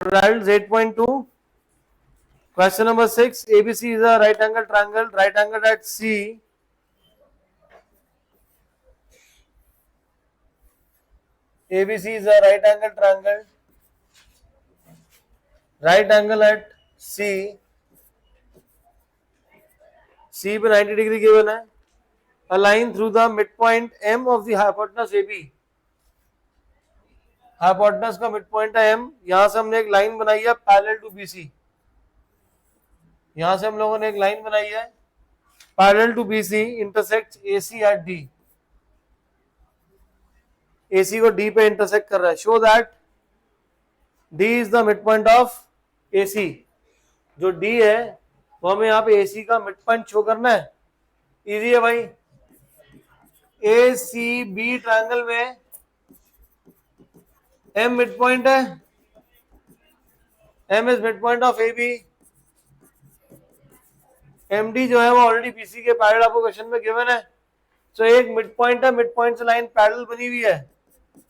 Results 8.2. Question number 6. ABC is a right angle triangle. Right angle at C. ABC is a right angle triangle. Right angle at C. C पे 90 degree given है. A line through the midpoint M of the hypotenuse AB. Hypotenuse का mid point है M. यहां से हमने एक line बनाई है पैरेलल टू BC. यहां से हम लोगों ने एक लाइन बनाई है parallel to BC intersect AC at D. AC को D पे इंटरसेक्ट कर रहा है. Show that D is the mid point of AC. जो D है वो हमें यहाँ पे AC का मिड पॉइंट शो करना है. इजी है भाई. ACB ट्रायंगल में M मिड पॉइंट है. M is mid point of AB. MD जो है वो ऑलरेडी BC के पैरेलल आपको क्वेश्चन में गिवन है. सो एक मिड पॉइंट है, मिड पॉइंट से लाइन पैरेलल बनी हुई है.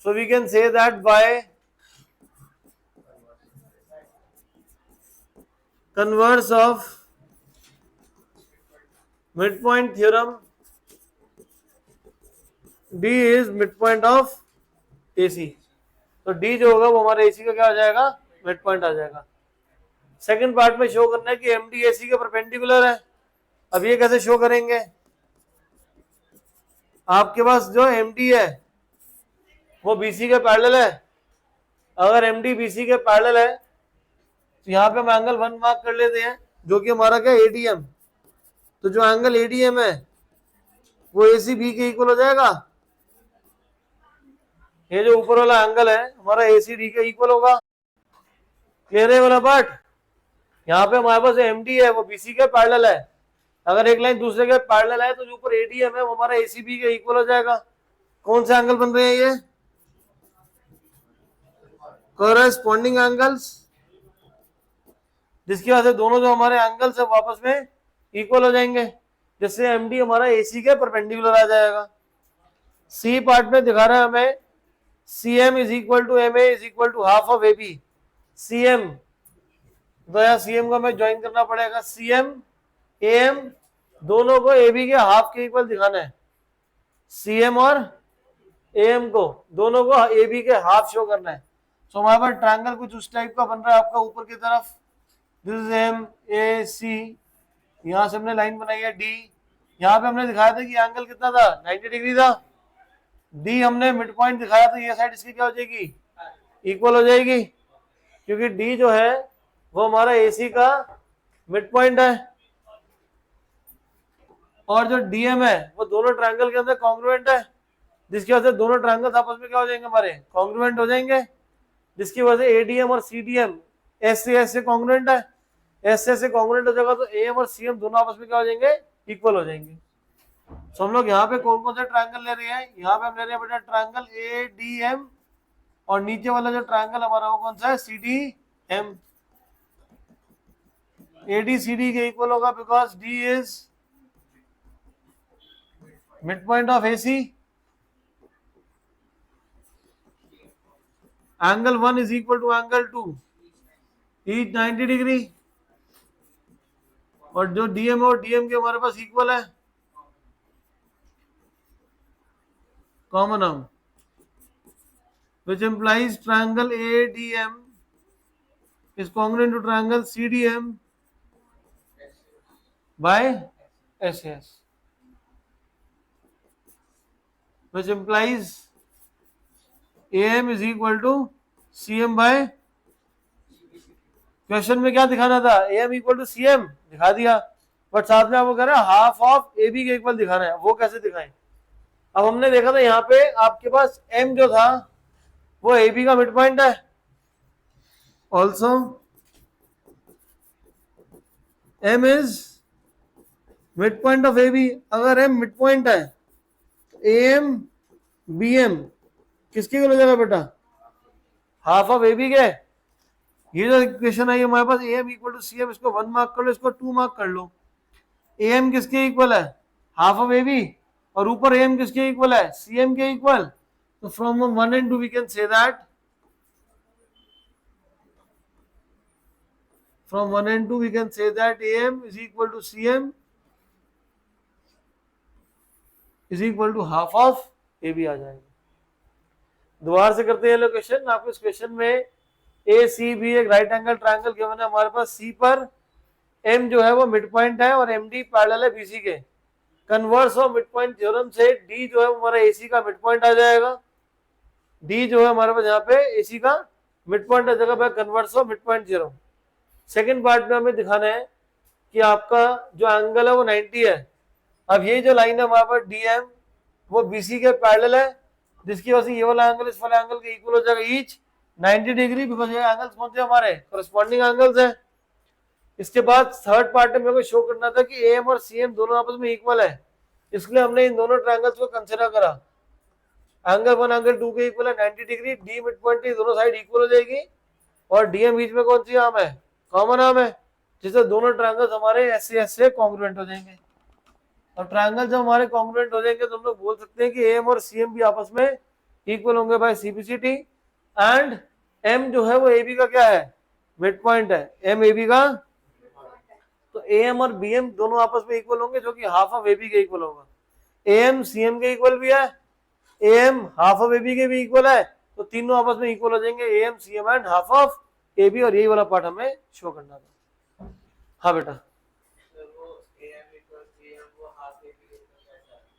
So we can say that by converse of mid point theorem D is mid point of AC. तो D जो होगा वो हमारे AC का क्या आ जाएगा? मिड पॉइंट आ जाएगा. सेकंड पार्ट में शो करना है कि MD AC के परपेंडिकुलर है. अब ये कैसे शो करेंगे? आपके पास जो MD है वो BC के पैरेलल है. अगर MD BC के पैरेलल है तो यहाँ पे हम एंगल 1 मार्क कर लेते हैं जो कि हमारा क्या ADM. तो जो एंगल ADM है वो ACB के इक्वल हो जाएगा. ये जो ऊपर वाला एंगल है हमारा ACD के इक्वल होगा. क्लियर है वाला पार्ट? यहाँ पे हमारे पास MD है वो BC के पैरेलल है. अगर एक लाइन दूसरे के पैरेलल है तो जो ऊपर ADM है वो हमारा ACB के इक्वल हो जाएगा. कौन से एंगल बन रहे हैं ये? कोरेस्पॉन्डिंग एंगल्स, जिसकी वजह से दोनों जो हमारे एंगल्स है वापस में इक्वल हो जाएंगे, जिससे MD हमारा AC के परपेंडिकुलर आ जाएगा. C पार्ट में दिखा रहा है हमें CM is equal to MA is equal to half of AB. CM तो यहाँ CM को हमें ज्वाइन करना पड़ेगा. CM AM दोनों को AB के हाफ के इक्वल दिखाना है. CM और AM को दोनों को AB के हाफ शो करना है. सो हमारे पास ट्रायंगल कुछ उस टाइप का बन रहा है आपका ऊपर की तरफ. This is MAC. यहाँ से हमने लाइन बनाई है D. यहाँ पे हमने दिखाया था कि एंगल कितना था? 90 डिग्री था. D हमने मिड पॉइंट दिखाया तो ये साइड इसकी क्या हो जाएगी? इक्वल हो जाएगी, क्योंकि D जो है वो हमारा AC का मिड पॉइंट है. और जो DM है वो दोनों ट्रायंगल के अंदर कॉन्ग्रुएंट है, जिसकी वजह से दोनों ट्रायंगल आपस में क्या हो जाएंगे? हमारे कॉन्ग्रुएंट हो जाएंगे. जिसकी वजह से ADM और CDM S से कॉन्ग्रुएंट है. S से कॉन्ग्रुएंट हो जाएगा तो AM और CM दोनों आपस में क्या हो जाएंगे? इक्वल हो जाएंगे. तो हम लोग यहाँ पे कौन कौन से ट्रायंगल ले रहे हैं? यहाँ पे हम ले रहे हैं बेटा ट्रायंगल ADM, और नीचे वाला जो ट्रायंगल हमारा वो कौन सा है? CDM. ADCD के इक्वल होगा because D is mid point of AC. Angle 1 is equal to angle 2 each 90 degree. और जो DM और DM के हमारे पास इक्वल है, कॉमन हम, which implies triangle ADM is congruent to triangle CDM by SS, which implies AM is equal to CM by. Question में क्या दिखाना था? AM इक्वल टू CM दिखा दिया, बट साथ में आपको कह रहे हैं हाफ ऑफ AB के इक्वल दिखाना है. वो कैसे दिखाएं? अब हमने देखा था यहाँ पे आपके पास M जो था वो AB का मिड पॉइंट है. Also M is mid point of AB. अगर M मिड पॉइंट है AM BM किसके इक्वल हो जाएगा बेटा? हाफ ऑफ AB के. ये जो इक्वेशन है हमारे पास AM इक्वल टू CM, इसको 1 मार्क कर लो, इसको 2 मार्क कर लो. AM किसके इक्वल है? Half of AB. और ऊपर AM किसके इक्वल है? CM के इक्वल. तो from 1 and 2 we can say that from 1 and 2 we can say that AM is equal to CM is equal to half of AB आ जाएगा। दोबारा से करते हैं ये क्वेश्चन। आपको इस क्वेश्चन में ए सी बी एक राइट एंगल ट्रायंगल गिवन है हमारे पास। सी पर एम जो है वो मिड पॉइंट है और एम डी पैरेलल है बीसी के। Converse of mid point theorem से डी जो है हमारा एसी का मिड पॉइंट आ जाएगा। डी जो है हमारे पास यहाँ पे एसी का मिड पॉइंट आ जाएगा bye converse of mid point theorem. Second part में हमें दिखाना है कि आपका जो एंगल है वो 90 है। अब ये जो लाइन है हमारे पास डीएम वो बीसी के पैरेलल है, जिसकी वजह से ये वाला एंगल इस वाला एंगल के इक्वल हो जाएगा ईच 90 डिग्री, बिकॉज ये एंगल्स कौन से हमारे कोरिस्पोंडिंग एंगल्स हैं। इसके बाद थर्ड पार्ट में मेरे को शो करना था कि एम और सीएम दोनों आपस में इक्वल है, इसलिए हमने इन दोनों ट्रायंगल्स को कंसीडर करा। एंगल 1 एंगल 2 के इक्वल है 90 डिग्री, डी मिड पॉइंट की दोनों साइड इक्वल हो जाएगी और डीएम बीच में कौन सी आर्म है, कॉमन आर्म है, जिससे दोनों ट्रायंगल्स हमारे ऐसे ऐसे कॉन्ग्रुएंट हो जाएंगे। और ट्रायंगल जब हमारे कॉन्ग्रुएंट हो जाएंगे तो हम लोग बोल सकते हैं कि एम और सीएम भी आपस में इक्वल होंगे बाय सीपीसीटी। एंड एम जो है वो ए बी का क्या है, मिड पॉइंट है, एम ए बी का, तो ए एम और बी एम दोनों आपस में इक्वल होंगे, जो कि हाफ ऑफ ए बी के इक्वल होगा। ए एम सी एम के इक्वल भी है, A M half of A B के भी इक्वल है, तो तीनों आपस में इक्वल हो जाएंगे, A M C M and half of A B. और यही वाला पार्ट हमें शो करना था। हाँ बेटा,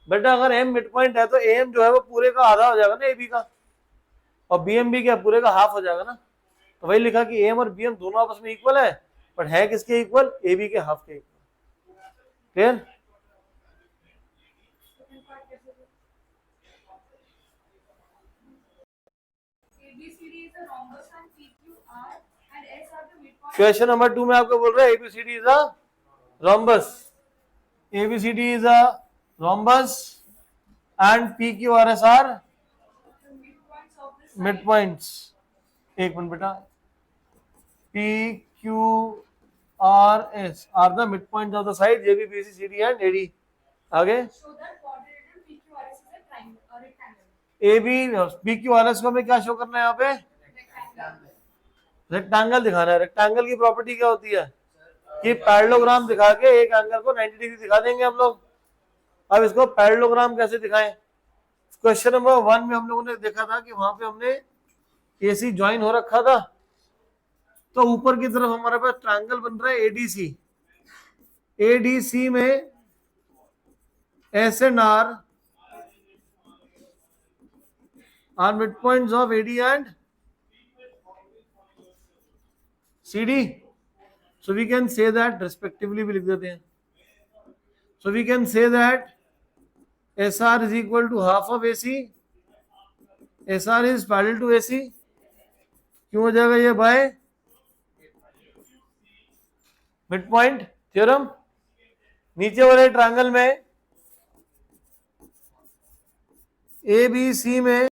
बेटा अगर एम मिड पॉइंट है तो ए एम जो है वो पूरे का आधा हो जाएगा ना ए बी का, और बी एम भी क्या पूरे का हाफ हो जाएगा ना। तो वही लिखा कि ए एम और बी एम दोनों आपस में इक्वल है, बट है किसके इक्वल, ए बी के हाफ के इक्वल। क्लियर? क्वेश्चन नंबर 2 में आपको बोल रहा है ABCD is a rhombus, ABCD is a rhombus and P Q R S are mid points. एक मिनट बेटा, P Q R S are the mid point of the side A B B C C D and A D. आगे A B P Q R S को हमें क्या show करना है, यहाँ पे रेक्टेंगल दिखाना है। रेक्टेंगल की प्रॉपर्टी क्या होती है कि पैरेललोग्राम दिखा के एक एंगल को 90 डिग्री दिखा देंगे हम लोग। अब इसको पैरेललोग्राम कैसे दिखाएं? क्वेश्चन नंबर 1 में हम लोगों ने देखा था कि वहां पे हमने एसी ज्वाइन हो रखा था, तो ऊपर की तरफ हमारे पास ट्रायंगल बन रहा है एडीसी। एडीसी में S and R mid points of AD and CD, so we can say that respectively भी लिख देते हैं। So we can say that SR is equal to half of AC, SR is parallel to AC, क्यों हो जाएगा ये by mid point theorem. नीचे वाले ट्रायंगल में ABC में